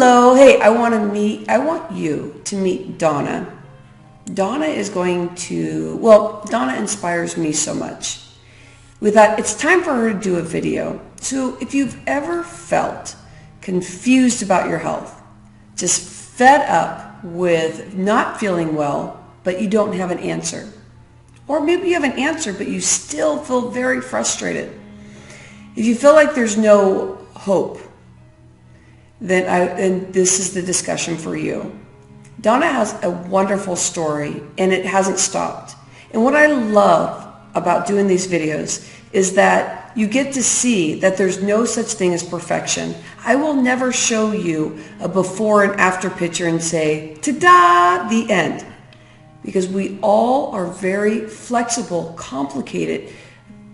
Hello, hey, I want you to meet Donna. Donna is going to, Donna inspires me so much. We thought it's time for her to do a video. So if you've ever felt confused about your health, just fed up with not feeling well, but you don't have an answer, or maybe you have an answer, but you still feel very frustrated. If you feel like there's no hope, then this is the discussion for you. Donna has a wonderful story, and it hasn't stopped. And what I love about doing these videos is that you get to see that there's no such thing as perfection. I will never show you a before and after picture and say, ta-da, the end. Because we all are very flexible, complicated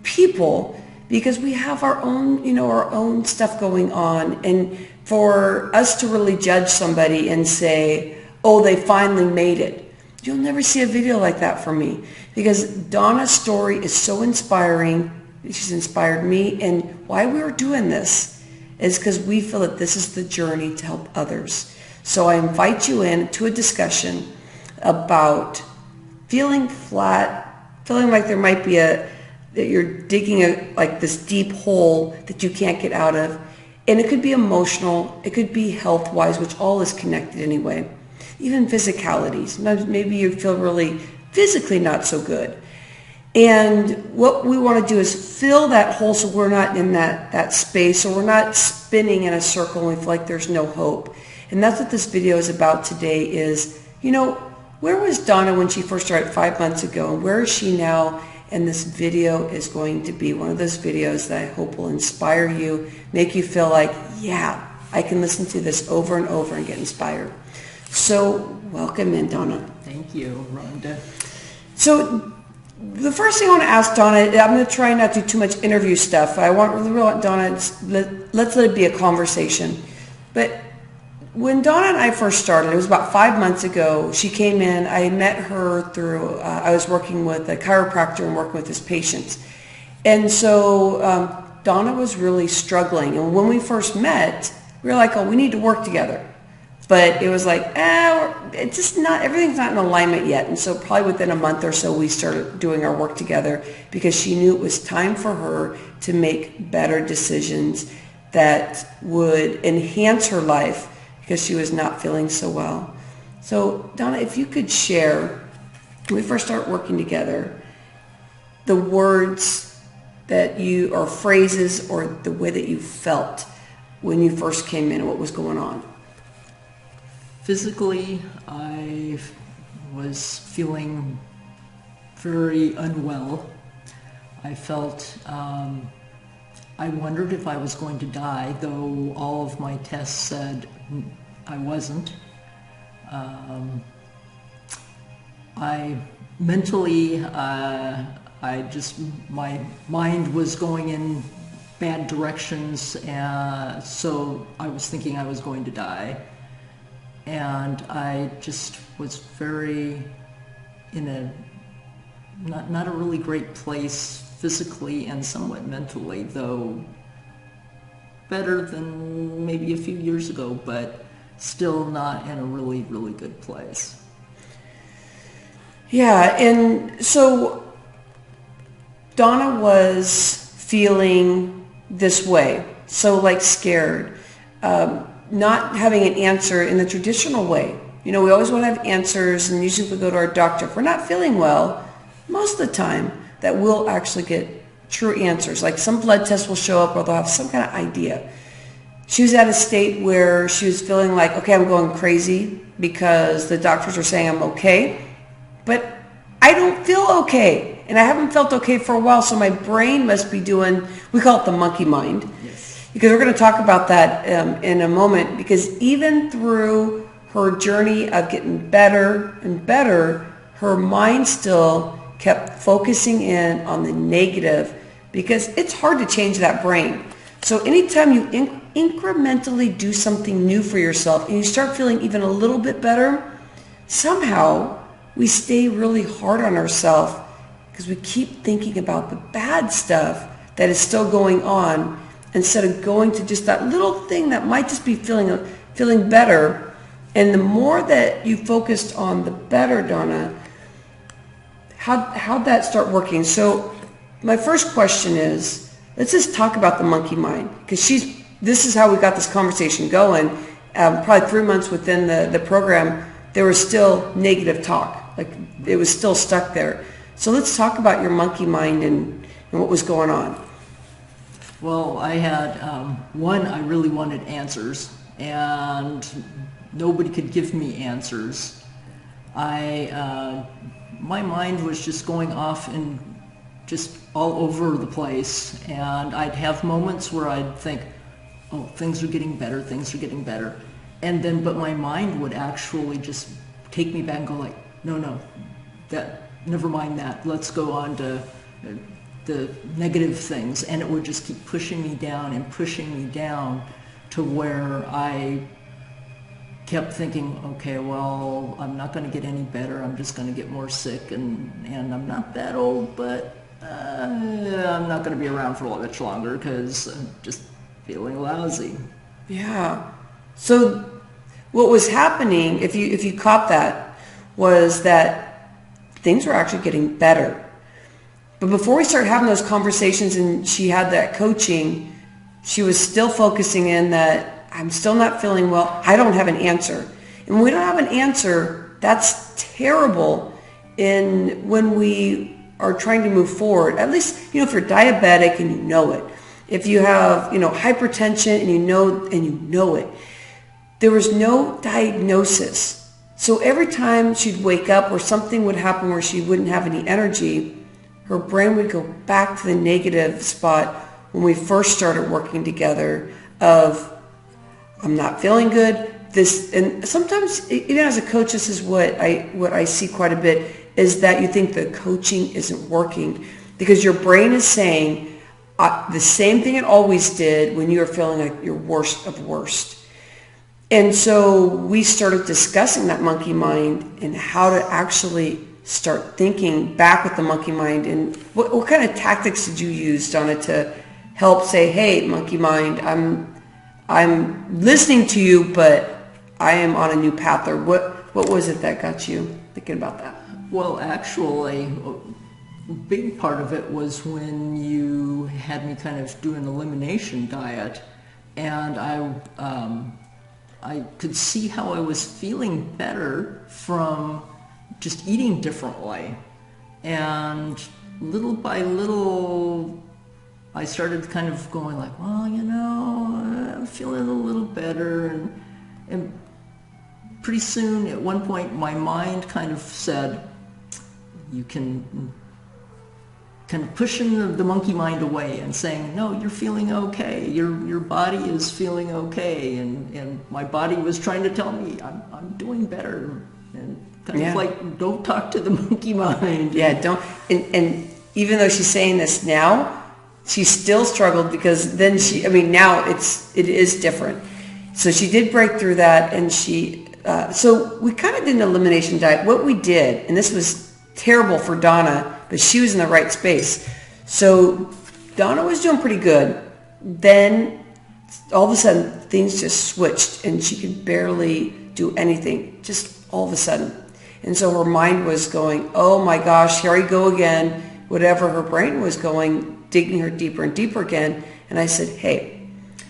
people, because we have our own stuff going on. And for us to really judge somebody and say, oh, they finally made it, you'll never see a video like that from me, because Donna's story is so inspiring. She's inspired me, and why we're doing this is because we feel that this is the journey to help others. So I invite you in to a discussion about feeling flat, feeling like there might be that you're digging like this deep hole that you can't get out of. And it could be emotional, it could be health-wise, which all is connected anyway. Even physicality. Sometimes maybe you feel really physically not so good. And what we want to do is fill that hole so we're not in that space, so we're not spinning in a circle and we feel like there's no hope. And that's what this video is about today is, where was Donna when she first started 5 months ago, and where is she now? And this video is going to be one of those videos that I hope will inspire you, make you feel like, yeah, I can listen to this over and over and get inspired. So welcome in, Donna. Thank you, Rhonda. So the first thing I want to ask Donna, I'm going to try not to do too much interview stuff. I really want Donna, let's let it be a conversation. But when Donna and I first started, it was about 5 months ago. She came in. I met her through, I was working with a chiropractor and working with his patients. And so Donna was really struggling. And when we first met, we were like, oh, we need to work together. But it was like, it's just not, everything's not in alignment yet. And so probably within a month or so, we started doing our work together because she knew it was time for her to make better decisions that would enhance her life, because she was not feeling so well. So Donna, if you could share, when we first started working together, the words that you, or phrases, or the way that you felt when you first came in and what was going on. Physically, I was feeling very unwell. I felt, I wondered if I was going to die, though all of my tests said I wasn't. I mentally, my mind was going in bad directions, so I was thinking I was going to die. And I just was very in a not a really great place physically and somewhat mentally, though better than maybe a few years ago, but still not in a really, really good place. Yeah, and so Donna was feeling this way, so like scared, not having an answer in the traditional way. We always want to have answers, and usually we go to our doctor. If we're not feeling well, most of the time that we'll actually get true answers. Like some blood tests will show up, or they'll have some kind of idea. She was at a state where she was feeling like, okay, I'm going crazy because the doctors are saying I'm okay, but I don't feel okay, and I haven't felt okay for a while, so my brain must be doing, we call it the monkey mind. Yes. Because we're going to talk about that in a moment, because even through her journey of getting better and better, her mind still kept focusing in on the negative, because it's hard to change that brain. So anytime you incrementally do something new for yourself and you start feeling even a little bit better, somehow we stay really hard on ourselves because we keep thinking about the bad stuff that is still going on, instead of going to just that little thing that might just be feeling feeling better. And the more that you focused on the better, Donna, how'd that start working? So my first question is, let's just talk about the monkey mind, because this is how we got this conversation going. Probably 3 months within the program, there was still negative talk. Like it was still stuck there. So let's talk about your monkey mind and what was going on. Well, I had, I really wanted answers, and nobody could give me answers. My mind was just going off and just all over the place, and I'd have moments where I'd think, oh, things are getting better, and then, but my mind would actually just take me back and go like, no, never mind that, let's go on to the negative things, and it would just keep pushing me down to where I kept thinking, okay, well, I'm not going to get any better, I'm just going to get more sick, and I'm not that old, but I'm not going to be around for much longer because I'm just feeling lousy. Yeah. So what was happening, if you caught that, was that things were actually getting better. But before we started having those conversations and she had that coaching, she was still focusing in that I'm still not feeling well. I don't have an answer. And when we don't have an answer, that's terrible when we are trying to move forward. At least, if you're diabetic and you know it. If you have, hypertension and you know it. There was no diagnosis. So every time she'd wake up or something would happen where she wouldn't have any energy, her brain would go back to the negative spot when we first started working together of, I'm not feeling good. And sometimes, even as a coach, this is what I see quite a bit, is that you think the coaching isn't working because your brain is saying the same thing it always did when you were feeling like your worst of worst. And so we started discussing that monkey mind and how to actually start thinking back with the monkey mind. And what kind of tactics did you use, Donna, to help say, hey, monkey mind, I'm listening to you, but I am on a new path? Or what was it that got you thinking about that? Well, actually, a big part of it was when you had me kind of do an elimination diet, and I could see how I was feeling better from just eating differently. And little by little, I started kind of going like, well, I'm feeling a little better. And pretty soon, at one point, my mind kind of said, you can kind of pushing the monkey mind away and saying, no, you're feeling okay. Your body is feeling okay. And my body was trying to tell me I'm doing better. And kind of like, don't talk to the monkey mind. Yeah, don't. And even though she's saying this now, she still struggled because then now it is different. So she did break through that, and so we kind of did an elimination diet. What we did, and this was terrible for Donna, but she was in the right space. So Donna was doing pretty good. Then all of a sudden things just switched and she could barely do anything, just all of a sudden. And so her mind was going, oh my gosh, here I go again. Whatever her brain was going, digging her deeper and deeper again. And I said, hey,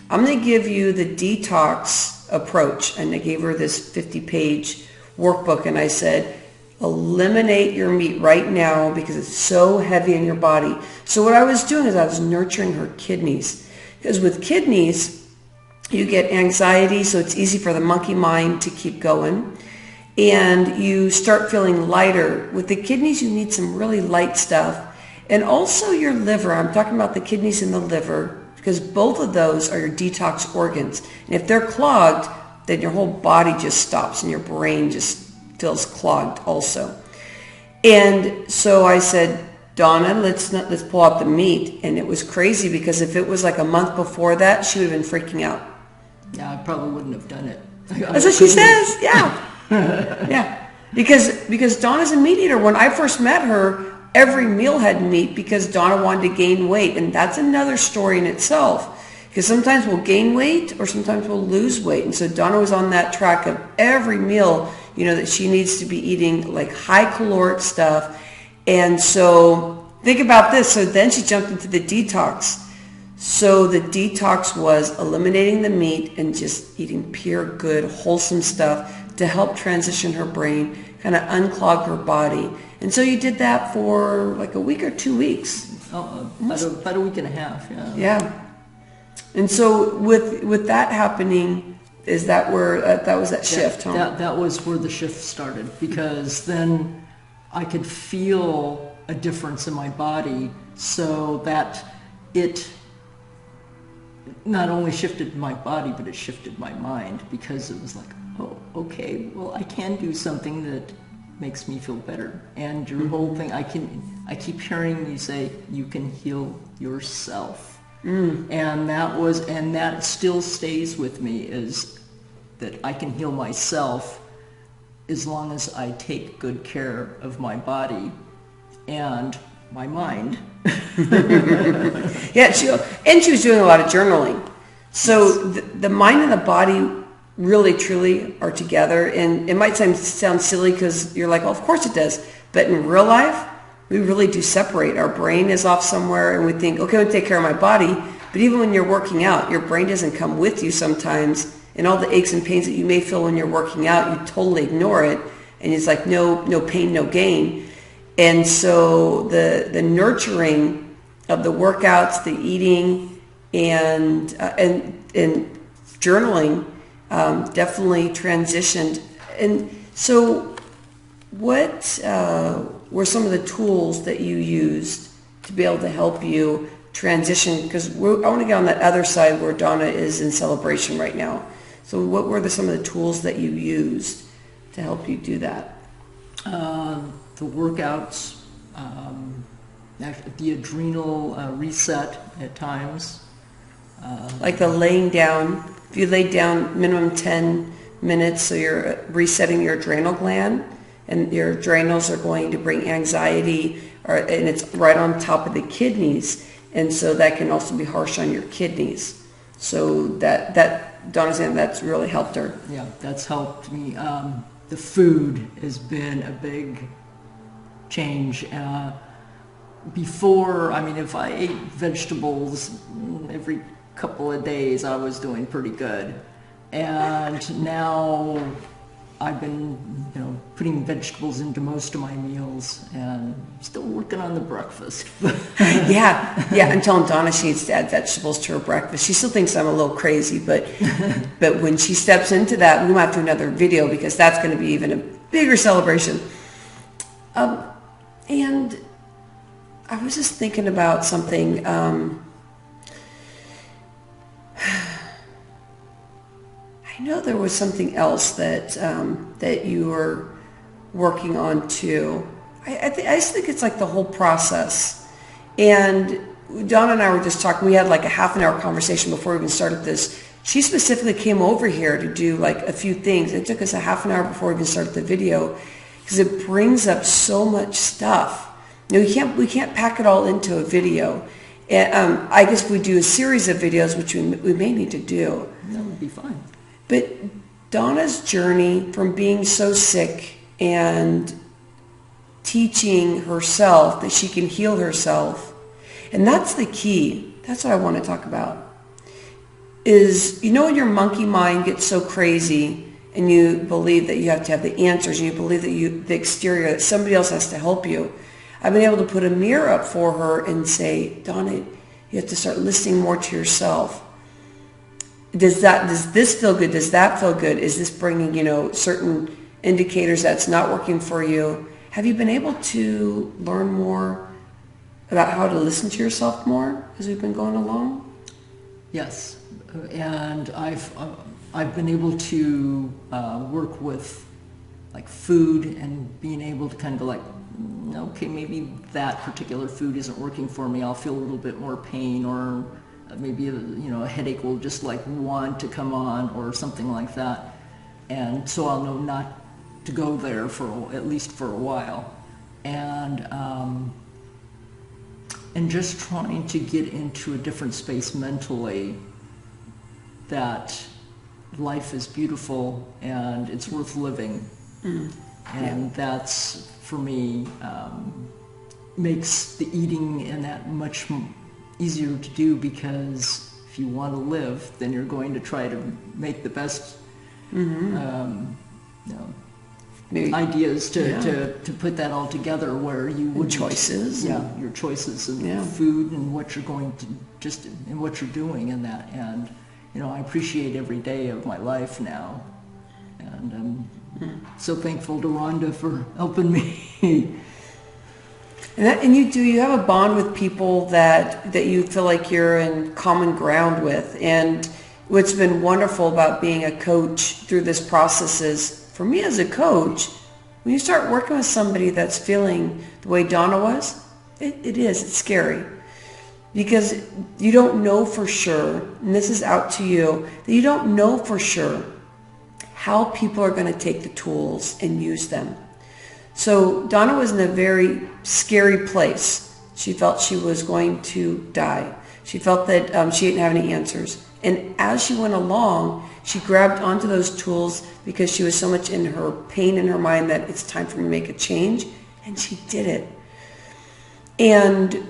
I'm going to give you the detox approach. And I gave her this 50-page workbook, and I said, eliminate your meat right now because it's so heavy in your body. So what I was doing is I was nurturing her kidneys. Because with kidneys, you get anxiety, so it's easy for the monkey mind to keep going. And you start feeling lighter. With the kidneys, you need some really light stuff. And also your liver. I'm talking about the kidneys and the liver because both of those are your detox organs. And if they're clogged, then your whole body just stops and your brain just feels clogged also. And so I said, Donna, let's pull out the meat. And it was crazy because if it was like a month before that, she would have been freaking out. Yeah, I probably wouldn't have done it. That's what she says. Yeah. Yeah. Because Donna's a meat eater. When I first met her, every meal had meat because Donna wanted to gain weight. And that's another story in itself. Because sometimes we'll gain weight or sometimes we'll lose weight. And so Donna was on that track of every meal, that she needs to be eating like high caloric stuff. And so think about this. So then she jumped into the detox. So the detox was eliminating the meat and just eating pure, good, wholesome stuff to help transition her brain, kind of unclog her body. And so you did that for like a week or 2 weeks. About a week and a half, yeah. Yeah. And so with that happening, is that where that was that shift, huh? That was where the shift started, because then I could feel a difference in my body, so that it not only shifted my body, but it shifted my mind, because it was like, oh, okay, well, I can do something that makes me feel better. And your whole thing, I keep hearing you say, you can heal yourself. And that still stays with me, is that I can heal myself as long as I take good care of my body and my mind. Yeah, she was doing a lot of journaling. So yes. The mind and the body really, truly are together. And it might sound silly because you're like, well, of course it does. But in real life, we really do separate. Our brain is off somewhere and we think, okay, I'm going to take care of my body. But even when you're working out, your brain doesn't come with you sometimes. And all the aches and pains that you may feel when you're working out, you totally ignore it. And it's like, no pain, no gain. And so the nurturing of the workouts, the eating, and journaling definitely transitioned. And so what were some of the tools that you used to be able to help you transition? Because I want to get on that other side where Donna is in celebration right now. So what were some of the tools that you used to help you do that? The workouts, the adrenal reset at times. Like the laying down. If you lay down minimum 10 minutes, so you're resetting your adrenal gland, and your adrenals are going to bring anxiety, and it's right on top of the kidneys, and so that can also be harsh on your kidneys. So that Donna's saying that's really helped her. Yeah, that's helped me. The food has been a big change. Before, if I ate vegetables every couple of days, I was doing pretty good. And now I've been, putting vegetables into most of my meals, and still working on the breakfast. Yeah. I'm telling Donna she needs to add vegetables to her breakfast. She still thinks I'm a little crazy, but when she steps into that, we might have to do another video, because that's going to be even a bigger celebration. And I was just thinking about something. I know there was something else that you were working on too. I just think it's like the whole process. And Donna and I were just talking. We had like a half an hour conversation before we even started this. She specifically came over here to do like a few things. It took us a half an hour before we even started the video, because it brings up so much stuff. We can't pack it all into a video. And I guess we do a series of videos, which we may need to do. That would be fine. But Donna's journey from being so sick and teaching herself that she can heal herself, and that's the key. That's what I want to talk about. Is, when your monkey mind gets so crazy and you believe that you have to have the answers, and you believe that the exterior, that somebody else has to help you. I've been able to put a mirror up for her and say, Donna, you have to start listening more to yourself. Does this feel good? Does that feel good? Is this bringing, certain indicators that's not working for you? Have you been able to learn more about how to listen to yourself more as we've been going along? Yes, and I've been able to work with like food, and being able to kind of like, okay, maybe that particular food isn't working for me. I'll feel a little bit more pain, or maybe a headache will just like want to come on, or something like that, and so I'll know not to go there for at least for a while, and just trying to get into a different space mentally, that life is beautiful and it's worth living. And that's, for me, makes the eating and that much easier to do, because if you want to live, then you're going to try to make the best ideas to put that all together, where you would choices, your choices and food and what you're going to and what you're doing in that. And I appreciate every day of my life now, and I'm so thankful to Rhonda for helping me. And you have a bond with people that you feel like you're in common ground with. And what's been wonderful about being a coach through this process is, for me as a coach, when you start working with somebody that's feeling the way Donna was, it's scary. Because you don't know for sure, and this is out to you, that you don't know for sure how people are going to take the tools and use them. So Donna was in a very scary place. She felt she was going to die. She felt that she didn't have any answers. And as she went along, she grabbed onto those tools because she was so much in her pain in her mind that it's time for me to make a change. And she did it. And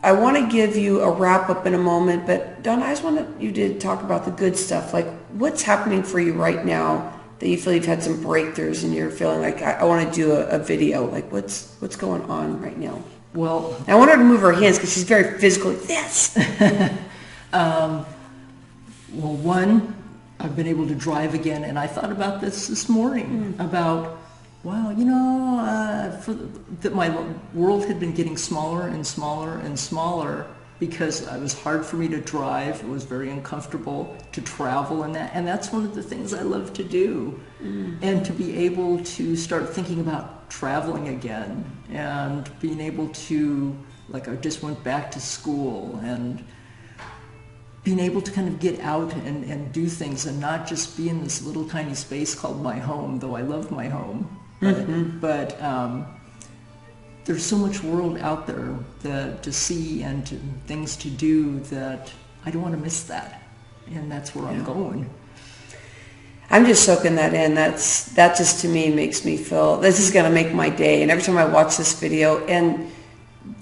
I want to give you a wrap up in a moment, but Donna, I just want you to talk about the good stuff. Like, what's happening for you right now that you feel you've had some breakthroughs and you're feeling like, I want to do a video? Like, what's going on right now? Well, I want her to move her hands because she's very physical. Yes. Well, one, I've been able to drive again, and I thought about this morning about, wow, that my world had been getting smaller and smaller and smaller because it was hard for me to drive. It was very uncomfortable to travel, and that's one of the things I love to do. And to be able to start thinking about traveling again and being able to, like, I just went back to school, and being able to kind of get out and do things and not just be in this little tiny space called my home, though I love my home. But there's so much world out there to see and things to do that I don't want to miss that. And that's where I'm going. I'm just soaking that in. That just to me makes me feel this is going to make my day. And every time I watch this video, and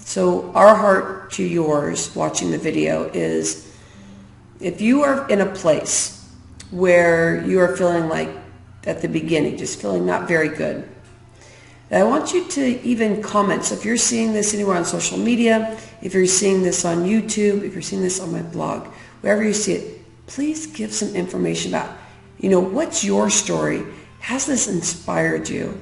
so our heart to yours watching the video is, if you are in a place where you are feeling like at the beginning, just feeling not very good, I want you to even comment. So if you're seeing this anywhere on social media, if you're seeing this on YouTube, if you're seeing this on my blog, wherever you see it, please give some information about, what's your story? Has this inspired you?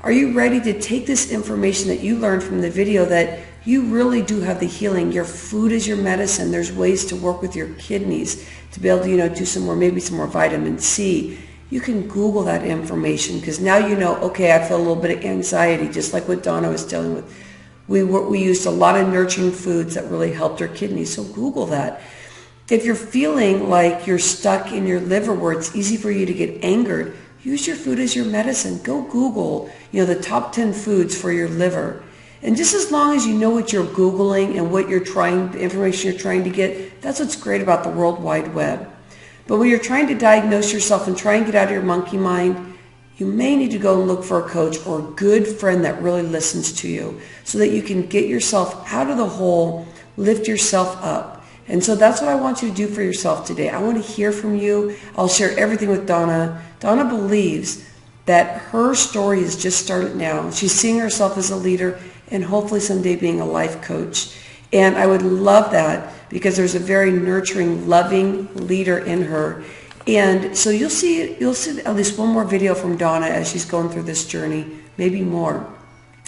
Are you ready to take this information that you learned from the video, that you really do have the healing? Your food is your medicine. There's ways to work with your kidneys to be able to, do maybe some more vitamin C. You can Google that information, because now okay, I feel a little bit of anxiety, just like what Donna was dealing with. We used a lot of nurturing foods that really helped her kidneys, so Google that. If you're feeling like you're stuck in your liver where it's easy for you to get angered, use your food as your medicine. Go Google, the top 10 foods for your liver. And just as long as you know what you're Googling and the information you're trying to get, that's what's great about the World Wide Web. But when you're trying to diagnose yourself and try and get out of your monkey mind, you may need to go and look for a coach or a good friend that really listens to you, so that you can get yourself out of the hole, lift yourself up. And so that's what I want you to do for yourself today. I want to hear from you. I'll share everything with Donna. Donna believes that her story has just started now. She's seeing herself as a leader and hopefully someday being a life coach. And I would love that, because there's a very nurturing, loving leader in her. And so you'll see at least one more video from Donna as she's going through this journey, maybe more.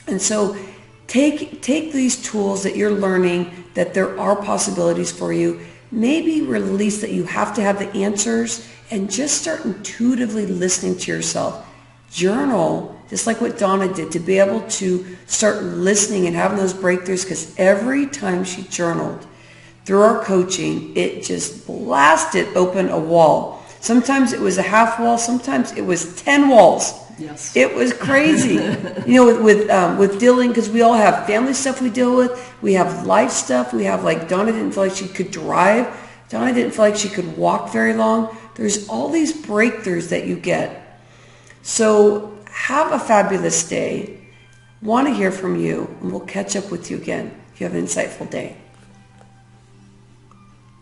And so take these tools that you're learning, that there are possibilities for you. Maybe release that you have to have the answers, and just start intuitively listening to yourself. Journal, just like what Donna did, to be able to start listening and having those breakthroughs, because every time she journaled through our coaching, it just blasted open a wall. Sometimes it was a half wall, sometimes it was 10 walls. Yes. It was crazy. With dealing, because we all have family stuff we deal with, we have life stuff, we have, like, Donna didn't feel like she could drive. Donna didn't feel like she could walk very long. There's all these breakthroughs that you get. So have a fabulous day. Want to hear from you, and we'll catch up with you again. You have an insightful day.